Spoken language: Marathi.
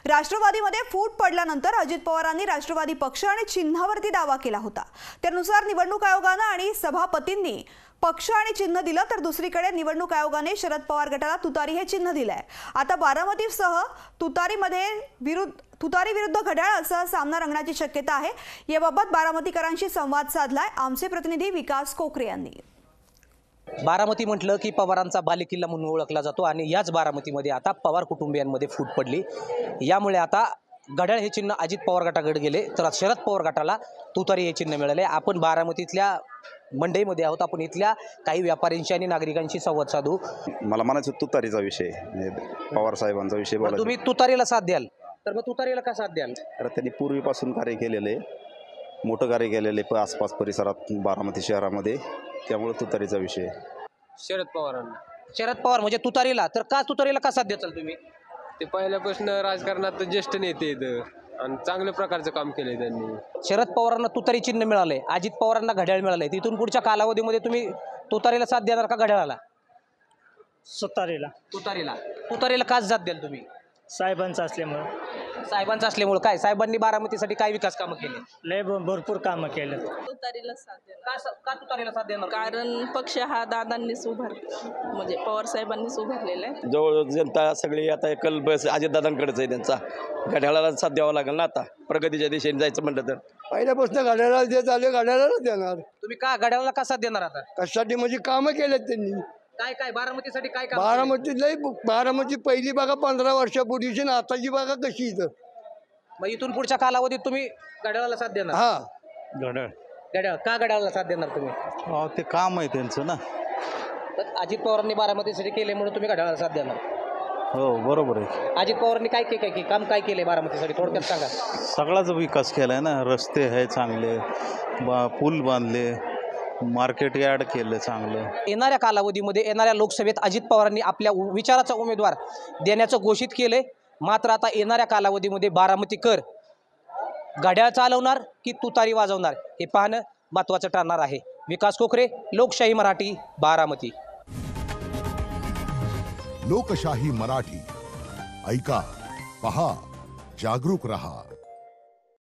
राष्ट्रवादीमध्ये फूट पडल्यानंतर अजित पवारांनी राष्ट्रवादी पक्ष आणि चिन्हावरती दावा केला होता। त्यानुसार निवडणूक आयोगाने आणि सभापतींनी पक्ष आणि चिन्ह दिलं, तर दुसरीकडे निवडणूक आयोगाने शरद पवार गटाला तुतारी हे चिन्ह दिलंय। आता बारामतीसह तुतारी विरुद्ध घड्याळ असा सामना रंगण्याची शक्यता आहे। याबाबत बारामतीकरांशी संवाद साधलाय आमचे प्रतिनिधी विकास कोकरे यांनी। बारामती म्हटलं की पवारांचा बालेकिल्ला म्हणून ओळखला जातो आणि याच बारामतीमध्ये आता पवार कुटुंबियांमध्ये फूट पडली। यामुळे आता घड्याळ हे चिन्ह अजित पवार गटाकडे गेले, तर शरद पवार गटाला तुतारी हे चिन्ह मिळाले। आपण बारामतीतल्या मंडईमध्ये आहोत, आपण इथल्या काही व्यापाऱ्यांशी आणि नागरिकांशी संवाद साधू। मला म्हणायचं तुतारीचा विषय, पवार साहेबांचा विषय बोलायचा। तुम्ही तुतारीला साथ द्याल, तर मग तुतारीला का साथ द्याल? तर त्यांनी पूर्वीपासून कार्य केलेले, मोठं कार्य केलेले आसपास परिसरात बारामती शहरामध्ये, त्यामुळे तुतारीचा विषय। शरद पवार म्हणजे तुतारीला, तर का तुतारीला का साथ द्याल तुम्ही? ते पहिल्यापासून राजकारणात ज्येष्ठ नेते आहेत आणि चांगल्या प्रकारचं काम केलंय त्यांनी। शरद पवारांना तुतारी चिन्ह मिळाले, अजित पवारांना घड्याळ मिळाले, तिथून पुढच्या कालावधीमध्ये तुम्ही तुतारीला साथ देणार का घड्याळाला? तुतारीला का साथ द्याल तुम्ही? साहेबांचं असल्यामुळे काय साहेबांनी बारामतीसाठी काय विकास कामं केले? लय भरपूर कामं केलं। तुतारीला साथ देणार। का तुतारीला साथ देणार? कारण पक्ष हा दादांनीच म्हणजे पवार साहेबांनीच उभारलेला आहे। जवळ जनता सगळी आता कल बस अजितदादांकडेच आहे, त्यांचा घड्याळाला साथ द्यावा लागेल ना। आता प्रगतीच्या दिशेने जायचं म्हटलं तर पहिल्यापासून घड्याळाला जे चालू घड्याळाला देणार। तुम्ही का घड्याळाला का साथ देणार? आता कशासाठी म्हणजे कामं केलेत त्यांनी। काय बारामतीसाठी काय काम? बारामती पहिली बघा 15 वर्षापूर्वीची ना आताची बघा कशी इथं। मग इथून पुढच्या कालावधीत तुम्ही घड्याळाला साथ देणार? हा, घड्याळ का घड्याळाला साथ देणार तुम्ही? ते काम आहे त्यांचं ना। तर अजित पवारांनी बारामतीसाठी केले म्हणून तुम्ही घड्याळाला साथ देणार? हो बरोबर आहे। अजित पवारांनी काय काम काय केले बारामतीसाठी थोडक्यात सांगा। सगळाच विकास केलाय ना, रस्ते आहे चांगले, पूल बांधले, मार्केट यार्ड केलं चांगलं। येणाऱ्या कालावधीमध्ये येणाऱ्या लोकसभेत अजित पवारांनी आपल्या विचाराचा उमेदवार देण्याचं घोषित केले। मात्र आता येणाऱ्या कालावधीमध्ये बारामतीकर घड्याळ चालवणार की तुतारी वाजवणार हे पाहणं महत्त्वाचं ठरणार आहे। विकास कोकरे, लोकशाही मराठी, बारामती। लोकशाही मराठी, ऐका, पहा, जागरूक रहा।